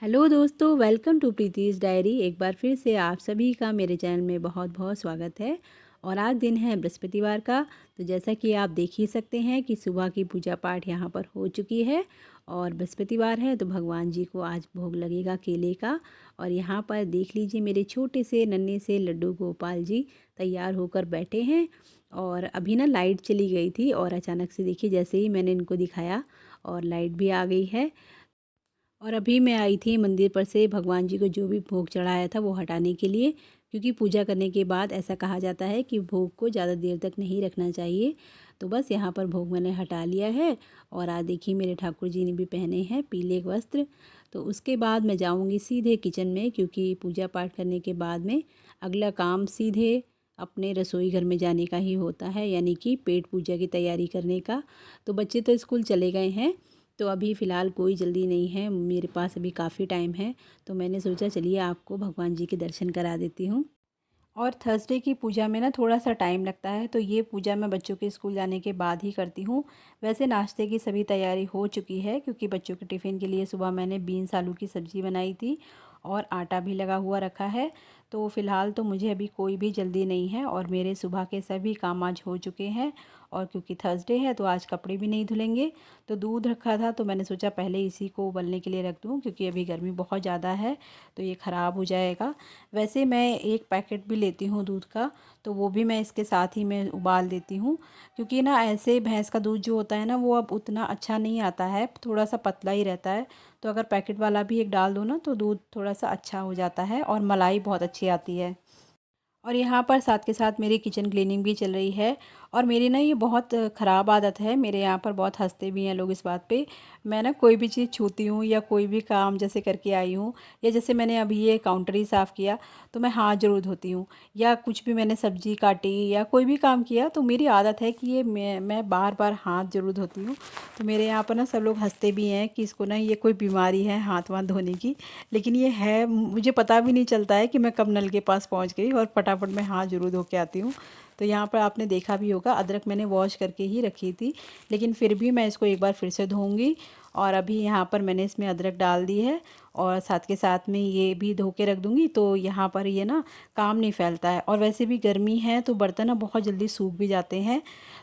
Hello दोस्तों, welcome to प्रीतीज़ diary. एक बार फिर से आप सभी का मेरे चैनल में बहुत बहुत स्वागत है। और आज दिन है बृहस्पतिवार का। तो जैसा कि आप देख ही सकते हैं कि सुबह की पूजा पाठ यहाँ पर हो चुकी है और बृहस्पतिवार है तो भगवान जी को आज भोग लगेगा केले का। और यहाँ पर देख लीजिए मेरे छोटे से नन्हे से लड्डू गोपाल जी तैयार होकर बैठे हैं। और अभी ना लाइट चली गई थी और अचानक से देखिए जैसे ही मैंने इनको दिखाया और लाइट भी आ गई है। और अभी मैं आई थी मंदिर पर से भगवान जी को जो भी भोग चढ़ाया था वो हटाने के लिए, क्योंकि पूजा करने के बाद ऐसा कहा जाता है कि भोग को ज़्यादा देर तक नहीं रखना चाहिए। तो बस यहाँ पर भोग मैंने हटा लिया है। और आज देखिए मेरे ठाकुर जी ने भी पहने हैं पीले वस्त्र। तो उसके बाद मैं जाऊँगी सीधे किचन में, क्योंकि पूजा पाठ करने के बाद में अगला काम सीधे अपने रसोई घर में जाने का ही होता है, यानी कि पेट पूजा की तैयारी करने का। तो बच्चे तो स्कूल चले गए हैं, तो अभी फ़िलहाल कोई जल्दी नहीं है, मेरे पास अभी काफ़ी टाइम है। तो मैंने सोचा चलिए आपको भगवान जी के दर्शन करा देती हूँ। और थर्सडे की पूजा में ना थोड़ा-सा टाइम लगता है, तो ये पूजा मैं बच्चों के स्कूल जाने के बाद ही करती हूँ। वैसे नाश्ते की सभी तैयारी हो चुकी है, क्योंकि बच्चों के टिफ़िन के लिए सुबह मैंने बीन्स आलू की सब्ज़ी बनाई थी और आटा भी लगा हुआ रखा है। तो फ़िलहाल तो मुझे अभी कोई भी जल्दी नहीं है और मेरे सुबह के सभी काम आज हो चुके हैं। और क्योंकि थर्सडे है तो आज कपड़े भी नहीं धुलेंगे। तो दूध रखा था तो मैंने सोचा पहले इसी को उबलने के लिए रख दूँ, क्योंकि अभी गर्मी बहुत ज़्यादा है तो ये ख़राब हो जाएगा। वैसे मैं एक पैकेट भी लेती हूँ दूध का, तो वो भी मैं इसके साथ ही मैं उबाल देती हूँ, क्योंकि ना ऐसे भैंस का दूध जो होता है ना वो अब उतना अच्छा नहीं आता है, थोड़ा सा पतला ही रहता है। तो अगर पैकेट वाला भी एक डाल दो ना तो दूध थोड़ा सा अच्छा हो जाता है और मलाई बहुत अच्छी आती है। और यहाँ पर साथ के साथ मेरी किचन क्लीनिंग भी चल रही है। और मेरी ना ये बहुत ख़राब आदत है, मेरे यहाँ पर बहुत हँसते भी हैं लोग इस बात पे। मैं ना कोई भी चीज़ छूती हूँ या कोई भी काम जैसे करके आई हूँ, या जैसे मैंने अभी ये काउंटर ही साफ़ किया तो मैं हाथ ज़रूर धोती हूँ। या कुछ भी मैंने सब्ज़ी काटी या कोई भी काम किया तो मेरी आदत है कि ये मैं बार बार हाथ ज़रूर धोती हूँ। तो मेरे यहाँ पर ना सब लोग हँसते भी हैं कि इसको ना ये कोई बीमारी है हाथ वाथ धोने की। लेकिन ये है, मुझे पता भी नहीं चलता है कि मैं कब नल के पास पहुंच गई और फटाफट मैं हाथ जरूर धो के आती हूँ। तो यहाँ पर आपने देखा भी होगा अदरक मैंने वॉश करके ही रखी थी, लेकिन फिर भी मैं इसको एक बार फिर से धोऊंगी। और अभी यहाँ पर मैंने इसमें अदरक डाल दी है और साथ के साथ में ये भी धो के रख दूँगी, तो यहाँ पर ये ना काम नहीं फैलता है। और वैसे भी गर्मी है तो बर्तन ना बहुत जल्दी सूख भी जाते हैं।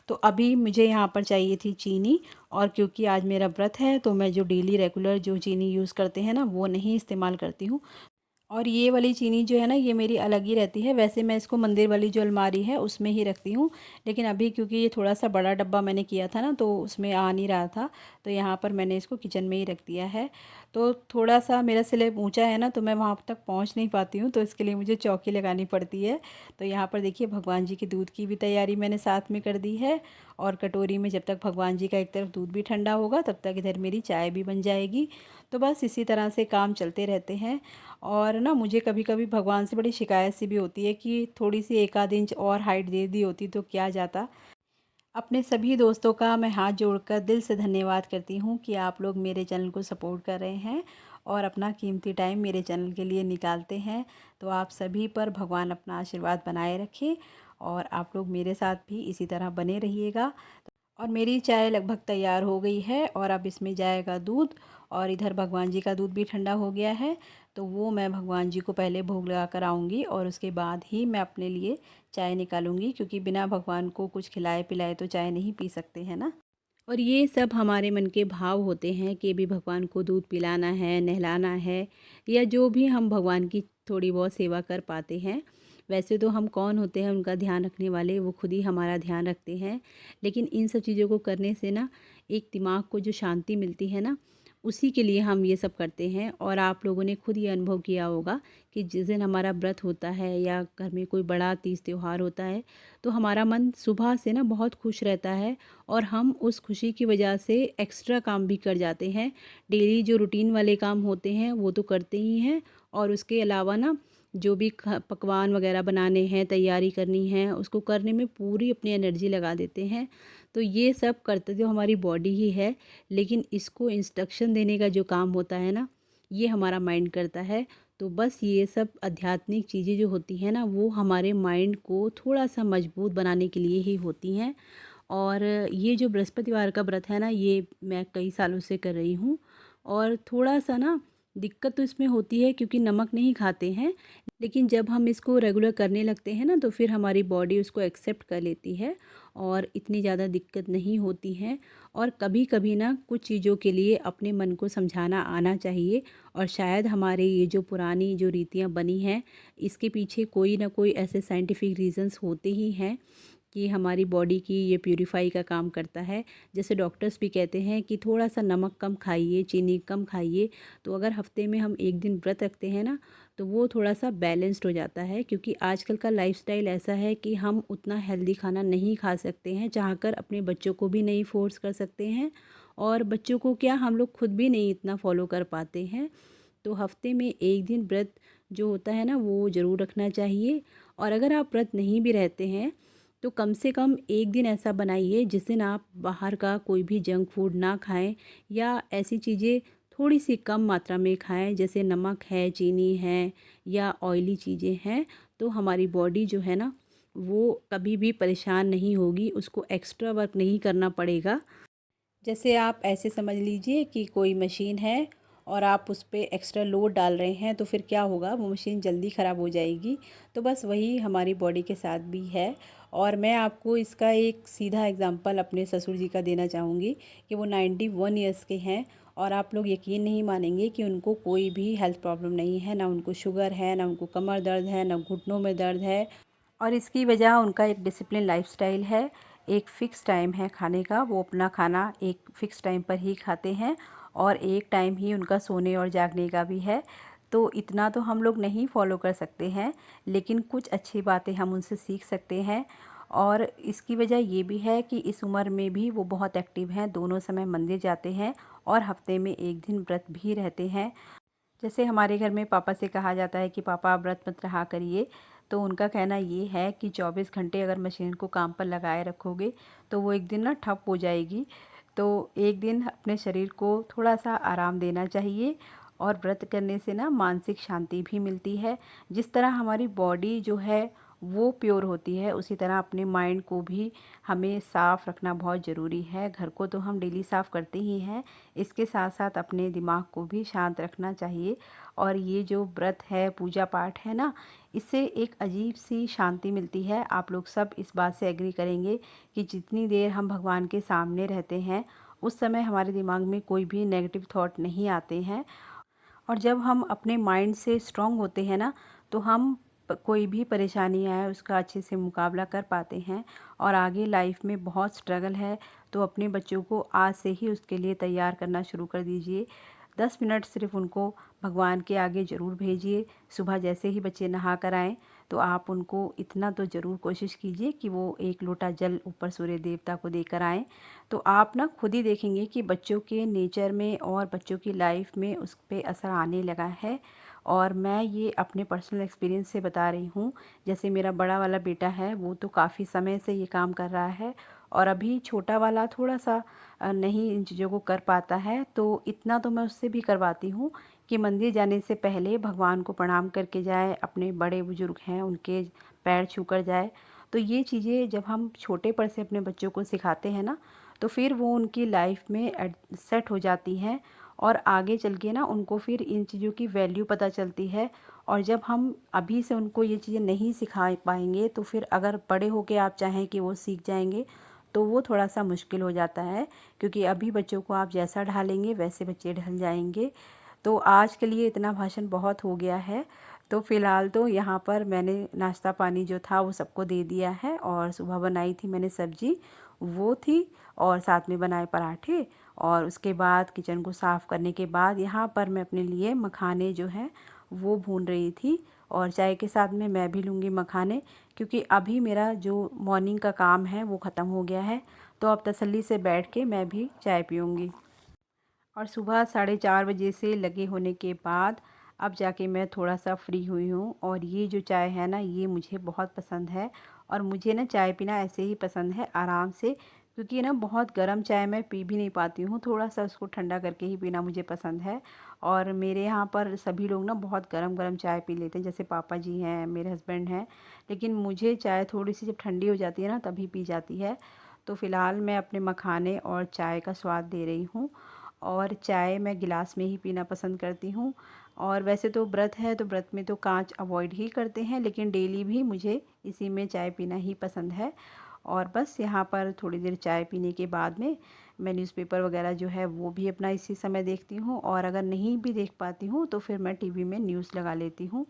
तो अभी मुझे यहाँ पर चाहिए थी चीनी। और क्योंकि आज मेरा व्रत है तो मैं जो डेली रेगुलर जो चीनी यूज़ करते हैं ना वो नहीं इस्तेमाल करती हूँ। और ये वाली चीनी जो है ना ये मेरी अलग ही रहती है। वैसे मैं इसको मंदिर वाली जो अलमारी है उसमें ही रखती हूँ, लेकिन अभी क्योंकि ये थोड़ा सा बड़ा डब्बा मैंने किया था ना तो उसमें आ नहीं रहा था, तो यहाँ पर मैंने इसको किचन में ही रख दिया है। तो थोड़ा सा मेरा स्लैब ऊंचा है ना तो मैं वहाँ तक पहुँच नहीं पाती हूँ, तो इसके लिए मुझे चौकी लगानी पड़ती है। तो यहाँ पर देखिए भगवान जी के दूध की भी तैयारी मैंने साथ में कर दी है। और कटोरी में जब तक भगवान जी का एक तरफ दूध भी ठंडा होगा तब तक इधर मेरी चाय भी बन जाएगी। तो बस इसी तरह से काम चलते रहते हैं। और ना मुझे कभी कभी भगवान से बड़ी शिकायत सी भी होती है कि थोड़ी सी एक आध इंच और हाइट दे दी होती तो क्या जाता। अपने सभी दोस्तों का मैं हाथ जोड़कर दिल से धन्यवाद करती हूँ कि आप लोग मेरे चैनल को सपोर्ट कर रहे हैं और अपना कीमती टाइम मेरे चैनल के लिए निकालते हैं। तो आप सभी पर भगवान अपना आशीर्वाद बनाए रखे और आप लोग मेरे साथ भी इसी तरह बने रहिएगा। और मेरी चाय लगभग तैयार हो गई है और अब इसमें जाएगा दूध। और इधर भगवान जी का दूध भी ठंडा हो गया है, तो वो मैं भगवान जी को पहले भोग लगा कर आऊँगी और उसके बाद ही मैं अपने लिए चाय निकालूंगी, क्योंकि बिना भगवान को कुछ खिलाए पिलाए तो चाय नहीं पी सकते हैं ना। और ये सब हमारे मन के भाव होते हैं कि भी भगवान को दूध पिलाना है, नहलाना है, या जो भी हम भगवान की थोड़ी बहुत सेवा कर पाते हैं। वैसे तो हम कौन होते हैं उनका ध्यान रखने वाले, वो खुद ही हमारा ध्यान रखते हैं। लेकिन इन सब चीज़ों को करने से ना एक दिमाग को जो शांति मिलती है ना, उसी के लिए हम ये सब करते हैं। और आप लोगों ने खुद ये अनुभव किया होगा कि जिस दिन हमारा व्रत होता है या घर में कोई बड़ा तीज त्यौहार होता है तो हमारा मन सुबह से ना बहुत खुश रहता है। और हम उस खुशी की वजह से एक्स्ट्रा काम भी कर जाते हैं। डेली जो रूटीन वाले काम होते हैं वो तो करते ही हैं, और उसके अलावा ना जो भी पकवान वगैरह बनाने हैं, तैयारी करनी है, उसको करने में पूरी अपनी एनर्जी लगा देते हैं। तो ये सब करते तो हमारी बॉडी ही है, लेकिन इसको इंस्ट्रक्शन देने का जो काम होता है ना ये हमारा माइंड करता है। तो बस ये सब आध्यात्मिक चीज़ें जो होती हैं ना वो हमारे माइंड को थोड़ा सा मजबूत बनाने के लिए ही होती हैं। और ये जो बृहस्पतिवार का व्रत है ना ये मैं कई सालों से कर रही हूँ। और थोड़ा सा ना दिक्कत तो इसमें होती है क्योंकि नमक नहीं खाते हैं, लेकिन जब हम इसको रेगुलर करने लगते हैं ना तो फिर हमारी बॉडी उसको एक्सेप्ट कर लेती है और इतनी ज़्यादा दिक्कत नहीं होती है। और कभी-कभी ना कुछ चीज़ों के लिए अपने मन को समझाना आना चाहिए और शायद हमारे ये जो पुरानी जो रीतियाँ बनी हैं, इसके पीछे कोई ना कोई ऐसे साइंटिफिक रीज़न्स होते ही हैं कि हमारी बॉडी की ये प्यूरीफाई का काम करता है। जैसे डॉक्टर्स भी कहते हैं कि थोड़ा-सा नमक कम खाइए, चीनी कम खाइए। तो अगर हफ़्ते में हम 1 दिन व्रत रखते हैं ना, तो वो थोड़ा-सा बैलेंस्ड हो जाता है क्योंकि आजकल का लाइफ़स्टाइल ऐसा है कि हम उतना हेल्दी खाना नहीं खा सकते हैं, चाहकर अपने बच्चों को भी नहीं फ़ोर्स कर सकते हैं और बच्चों को क्या हम लोग खुद भी नहीं इतना फ़ॉलो कर पाते हैं। तो हफ़्ते में 1 दिन व्रत जो होता है ना, वो ज़रूर रखना चाहिए। और अगर आप व्रत नहीं भी रहते हैं तो कम से कम 1 दिन ऐसा बनाइए जिस दिन आप बाहर का कोई भी जंक फूड ना खाएं या ऐसी चीज़ें थोड़ी सी कम मात्रा में खाएं, जैसे नमक है, चीनी है या ऑयली चीज़ें हैं। तो हमारी बॉडी जो है ना, वो कभी भी परेशान नहीं होगी, उसको एक्स्ट्रा वर्क नहीं करना पड़ेगा। जैसे आप ऐसे समझ लीजिए कि कोई मशीन है और आप उस पे एक्स्ट्रा लोड डाल रहे हैं, तो फिर क्या होगा, वो मशीन जल्दी ख़राब हो जाएगी। तो बस वही हमारी बॉडी के साथ भी है। और मैं आपको इसका एक सीधा एग्जांपल अपने ससुर जी का देना चाहूँगी कि वो 91 ईयर्स के हैं और आप लोग यकीन नहीं मानेंगे कि उनको कोई भी हेल्थ प्रॉब्लम नहीं है, ना उनको शुगर है, ना उनको कमर दर्द है, ना घुटनों में दर्द है। और इसकी वजह उनका एक डिसिप्लिन लाइफस्टाइल है। एक फ़िक्स टाइम है खाने का, वो अपना खाना एक फ़िक्स टाइम पर ही खाते हैं और एक टाइम ही उनका सोने और जागने का भी है। तो इतना तो हम लोग नहीं फ़ॉलो कर सकते हैं, लेकिन कुछ अच्छी बातें हम उनसे सीख सकते हैं। और इसकी वजह ये भी है कि इस उम्र में भी वो बहुत एक्टिव हैं, दोनों समय मंदिर जाते हैं और हफ़्ते में 1 दिन व्रत भी रहते हैं। जैसे हमारे घर में पापा से कहा जाता है कि पापा आप व्रत मत रहा करिए, तो उनका कहना ये है कि 24 घंटे अगर मशीन को काम पर लगाए रखोगे तो वो एक दिन ना ठप हो जाएगी। तो एक दिन अपने शरीर को थोड़ा सा आराम देना चाहिए और व्रत करने से ना मानसिक शांति भी मिलती है। जिस तरह हमारी बॉडी जो है वो प्योर होती है, उसी तरह अपने माइंड को भी हमें साफ़ रखना बहुत ज़रूरी है। घर को तो हम डेली साफ़ करते ही हैं, इसके साथ साथ अपने दिमाग को भी शांत रखना चाहिए। और ये जो व्रत है, पूजा पाठ है ना, इससे एक अजीब सी शांति मिलती है। आप लोग सब इस बात से एग्री करेंगे कि जितनी देर हम भगवान के सामने रहते हैं उस समय हमारे दिमाग में कोई भी नेगेटिव थॉट नहीं आते हैं। और जब हम अपने माइंड से स्ट्रांग होते हैं ना, तो हम कोई भी परेशानी आए उसका अच्छे से मुकाबला कर पाते हैं। और आगे लाइफ में बहुत स्ट्रगल है, तो अपने बच्चों को आज से ही उसके लिए तैयार करना शुरू कर दीजिए। 10 मिनट सिर्फ उनको भगवान के आगे ज़रूर भेजिए। सुबह जैसे ही बच्चे नहा कर आएँ तो आप उनको इतना तो ज़रूर कोशिश कीजिए कि वो 1 लोटा जल ऊपर सूर्य देवता को देकर आएँ। तो आप ना खुद ही देखेंगे कि बच्चों के नेचर में और बच्चों की लाइफ में उस पे असर आने लगा है। और मैं ये अपने पर्सनल एक्सपीरियंस से बता रही हूँ। जैसे मेरा बड़ा वाला बेटा है, वो तो काफ़ी समय से ये काम कर रहा है और अभी छोटा वाला थोड़ा सा नहीं इन चीज़ों को कर पाता है। तो इतना तो मैं उससे भी करवाती हूँ कि मंदिर जाने से पहले भगवान को प्रणाम करके जाए, अपने बड़े बुजुर्ग हैं उनके पैर छू कर जाए। तो ये चीज़ें जब हम छोटे पर से अपने बच्चों को सिखाते हैं ना, तो फिर वो उनकी लाइफ में सेट हो जाती हैं और आगे चल के ना उनको फिर इन चीज़ों की वैल्यू पता चलती है। और जब हम अभी से उनको ये चीज़ें नहीं सिखा पाएंगे तो फिर अगर बड़े होके आप चाहें कि वो सीख जाएंगे तो वो थोड़ा सा मुश्किल हो जाता है, क्योंकि अभी बच्चों को आप जैसा ढालेंगे वैसे बच्चे ढल जाएंगे। तो आज के लिए इतना भाषण बहुत हो गया है। तो फ़िलहाल तो यहाँ पर मैंने नाश्ता पानी जो था वो सबको दे दिया है और सुबह बनाई थी मैंने सब्ज़ी, वो थी और साथ में बनाए पराठे। और उसके बाद किचन को साफ़ करने के बाद यहाँ पर मैं अपने लिए मखाने जो हैं वो भून रही थी और चाय के साथ में मैं भी लूँगी मखाने, क्योंकि अभी मेरा जो मॉर्निंग का काम है वो ख़त्म हो गया है। तो अब तसल्ली से बैठ के मैं भी चाय पीऊँगी। और सुबह 4:30 बजे से लगे होने के बाद अब जाके मैं थोड़ा सा फ्री हुई हूँ। और ये जो चाय है ना, ये मुझे बहुत पसंद है। और मुझे ना चाय पीना ऐसे ही पसंद है, आराम से, क्योंकि ना बहुत गर्म चाय मैं पी भी नहीं पाती हूँ, थोड़ा सा उसको ठंडा करके ही पीना मुझे पसंद है। और मेरे यहाँ पर सभी लोग ना बहुत गरम गरम चाय पी लेते हैं, जैसे पापा जी हैं, मेरे हस्बैंड हैं। लेकिन मुझे चाय थोड़ी सी जब ठंडी हो जाती है ना तभी पी जाती है। तो फ़िलहाल मैं अपने मखाने और चाय का स्वाद दे रही हूँ। और चाय मैं गिलास में ही पीना पसंद करती हूँ। और वैसे तो व्रत है तो व्रत में तो कांच अवॉइड ही करते हैं, लेकिन डेली भी मुझे इसी में चाय पीना ही पसंद है। और बस यहाँ पर थोड़ी देर चाय पीने के बाद में मैं न्यूज़पेपर वगैरह जो है वो भी अपना इसी समय देखती हूँ, और अगर नहीं भी देख पाती हूँ तो फिर मैं टीवी में न्यूज़ लगा लेती हूँ।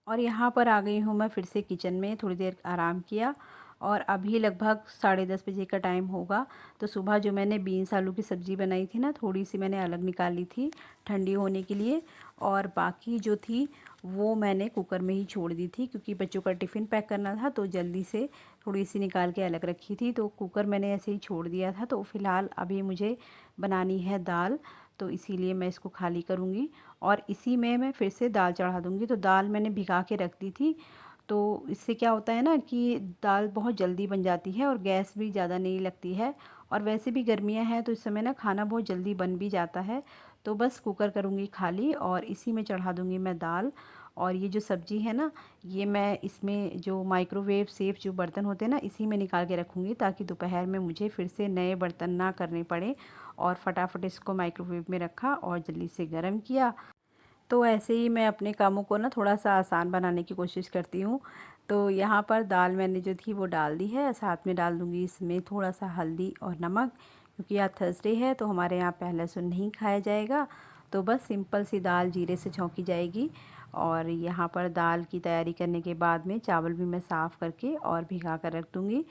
और यहाँ पर आ गई हूँ मैं फिर से किचन में, थोड़ी देर आराम किया और अभी लगभग 10:30 बजे का टाइम होगा। तो सुबह जो मैंने बीन्स आलू की सब्ज़ी बनाई थी ना, थोड़ी सी मैंने अलग निकाली थी ठंडी होने के लिए, और बाकी जो थी वो मैंने कुकर में ही छोड़ दी थी, क्योंकि बच्चों का टिफ़िन पैक करना था तो जल्दी से थोड़ी सी निकाल के अलग रखी थी, तो कुकर मैंने ऐसे ही छोड़ दिया था। तो फ़िलहाल अभी मुझे बनानी है दाल, तो इसीलिए मैं इसको खाली करूँगी और इसी में मैं फिर से दाल चढ़ा दूँगी। तो दाल मैंने भिगा के रख दी थी, तो इससे क्या होता है ना कि दाल बहुत जल्दी बन जाती है और गैस भी ज़्यादा नहीं लगती है, और वैसे भी गर्मियाँ हैं तो इस समय ना खाना बहुत जल्दी बन भी जाता है। तो बस कुकर करूँगी खाली और इसी में चढ़ा दूँगी मैं दाल। और ये जो सब्ज़ी है ना, ये मैं इसमें जो माइक्रोवेव सेफ जो बर्तन होते हैं ना, इसी में निकाल के रखूँगी, ताकि दोपहर में मुझे फिर से नए बर्तन ना करने पड़े। और फटाफट इसको माइक्रोवेव में रखा और जल्दी से गर्म किया। तो ऐसे ही मैं अपने कामों को ना थोड़ा सा आसान बनाने की कोशिश करती हूँ। तो यहाँ पर दाल मैंने जो थी वो डाल दी है, साथ में डाल दूँगी इसमें थोड़ा सा हल्दी और नमक, क्योंकि आज थर्सडे है तो हमारे यहाँ पहले लहसुन नहीं खाया जाएगा। तो बस सिंपल सी दाल जीरे से छौंकी जाएगी। और यहाँ पर दाल की तैयारी करने के बाद में चावल भी मैं साफ़ करके और भिगा कर रख दूँगी।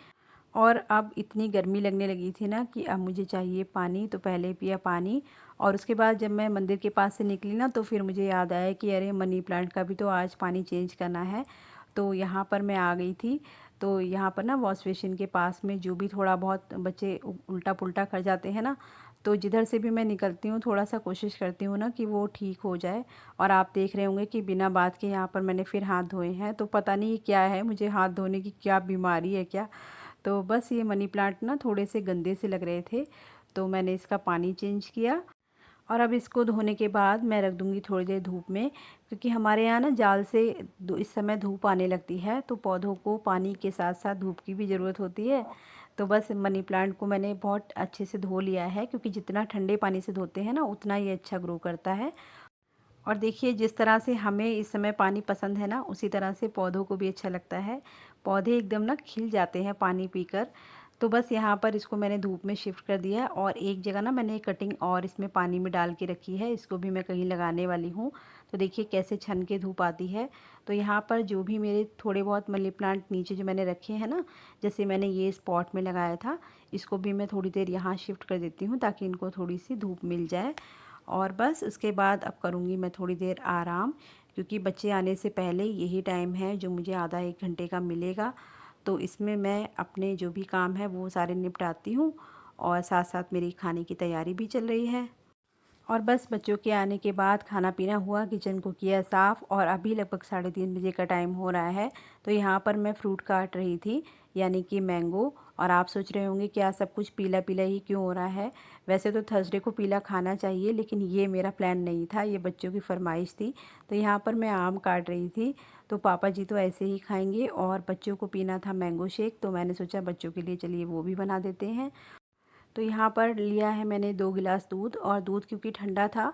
और अब इतनी गर्मी लगने लगी थी ना कि अब मुझे चाहिए पानी, तो पहले पिया पानी। और उसके बाद जब मैं मंदिर के पास से निकली ना, तो फिर मुझे याद आया कि अरे मनी प्लांट का भी तो आज पानी चेंज करना है। तो यहाँ पर मैं आ गई थी। तो यहाँ पर ना वॉश बेसिन के पास में जो भी थोड़ा बहुत बच्चे उल्टा पुल्टा कर जाते हैं ना, तो जिधर से भी मैं निकलती हूँ थोड़ा सा कोशिश करती हूँ ना कि वो ठीक हो जाए। और आप देख रहे होंगे कि बिना बात के यहाँ पर मैंने फिर हाथ धोए हैं, तो पता नहीं क्या है, मुझे हाथ धोने की क्या बीमारी है क्या। तो बस ये मनी प्लांट ना थोड़े से गंदे से लग रहे थे, तो मैंने इसका पानी चेंज किया। और अब इसको धोने के बाद मैं रख दूँगी थोड़ी देर धूप में, क्योंकि हमारे यहाँ ना जाल से इस समय धूप आने लगती है, तो पौधों को पानी के साथ साथ धूप की भी ज़रूरत होती है। तो बस मनी प्लांट को मैंने बहुत अच्छे से धो लिया है, क्योंकि जितना ठंडे पानी से धोते हैं ना उतना ही अच्छा ग्रो करता है। और देखिए जिस तरह से हमें इस समय पानी पसंद है ना, उसी तरह से पौधों को भी अच्छा लगता है। पौधे एकदम ना खिल जाते हैं पानी पीकर। तो बस यहाँ पर इसको मैंने धूप में शिफ्ट कर दिया है, और एक जगह ना मैंने कटिंग और इसमें पानी में डाल के रखी है, इसको भी मैं कहीं लगाने वाली हूँ। तो देखिए कैसे छन के धूप आती है। तो यहाँ पर जो भी मेरे थोड़े बहुत मनी प्लांट नीचे जो मैंने रखे हैं ना, जैसे मैंने ये स्पॉट में लगाया था, इसको भी मैं थोड़ी देर यहाँ शिफ्ट कर देती हूँ, ताकि इनको थोड़ी सी धूप मिल जाए। और बस उसके बाद अब करूँगी मैं थोड़ी देर आराम, क्योंकि बच्चे आने से पहले यही टाइम है जो मुझे आधा 1 घंटे का मिलेगा। तो इसमें मैं अपने जो भी काम है वो सारे निपटाती हूँ, और साथ साथ मेरी खाने की तैयारी भी चल रही है। और बस बच्चों के आने के बाद खाना पीना हुआ, किचन को किया साफ़, और अभी लगभग 3:30 बजे का टाइम हो रहा है। तो यहाँ पर मैं फ्रूट काट रही थी, यानी कि मैंगो। और आप सोच रहे होंगे क्या सब कुछ पीला पीला ही क्यों हो रहा है। वैसे तो थर्सडे को पीला खाना चाहिए, लेकिन ये मेरा प्लान नहीं था, ये बच्चों की फरमाइश थी। तो यहाँ पर मैं आम काट रही थी, तो पापा जी तो ऐसे ही खाएंगे, और बच्चों को पीना था मैंगो शेक, तो मैंने सोचा बच्चों के लिए चलिए वो भी बना देते हैं। तो यहाँ पर लिया है मैंने 2 गिलास दूध, और दूध क्योंकि ठंडा था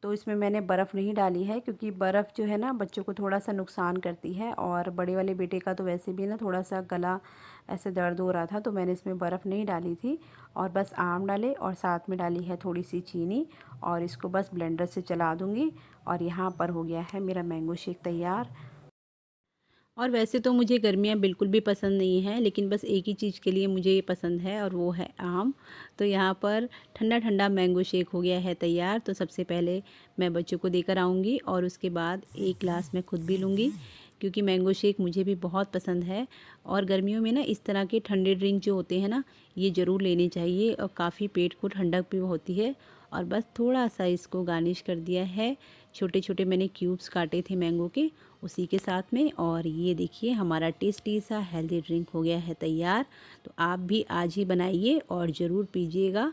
तो इसमें मैंने बर्फ़ नहीं डाली है, क्योंकि बर्फ़ जो है ना बच्चों को थोड़ा सा नुकसान करती है, और बड़े वाले बेटे का तो वैसे भी ना थोड़ा सा गला ऐसे दर्द हो रहा था, तो मैंने इसमें बर्फ़ नहीं डाली थी। और बस आम डाले और साथ में डाली है थोड़ी सी चीनी, और इसको बस ब्लेंडर से चला दूँगी। और यहाँ पर हो गया है मेरा मैंगो शेक तैयार। और वैसे तो मुझे गर्मियाँ बिल्कुल भी पसंद नहीं है, लेकिन बस एक ही चीज़ के लिए मुझे ये पसंद है, और वो है आम। तो यहाँ पर ठंडा ठंडा मैंगो शेक हो गया है तैयार। तो सबसे पहले मैं बच्चों को देकर आऊँगी, और उसके बाद एक गिलास मैं खुद भी लूँगी, क्योंकि मैंगो शेक मुझे भी बहुत पसंद है। और गर्मियों में ना इस तरह के ठंडे ड्रिंक जो होते हैं ना, ये ज़रूर लेने चाहिए, और काफ़ी पेट को ठंडक भी होती है। और बस थोड़ा सा इसको गार्निश कर दिया है, छोटे छोटे मैंने क्यूब्स काटे थे मैंगो के, उसी के साथ में। और ये देखिए हमारा टेस्टी सा हेल्दी ड्रिंक हो गया है तैयार। तो आप भी आज ही बनाइए और ज़रूर पीजिएगा।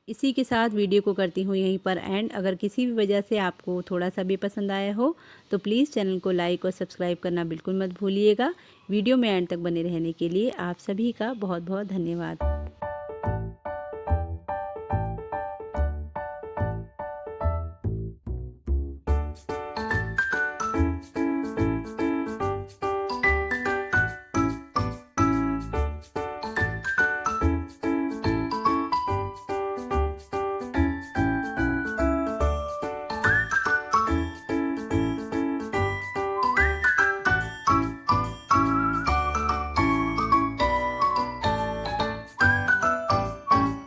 इसी के साथ वीडियो को करती हूँ यहीं पर एंड। अगर किसी भी वजह से आपको थोड़ा सा भी पसंद आया हो तो प्लीज़ चैनल को लाइक और सब्सक्राइब करना बिल्कुल मत भूलिएगा। वीडियो में एंड तक बने रहने के लिए आप सभी का बहुत बहुत धन्यवाद।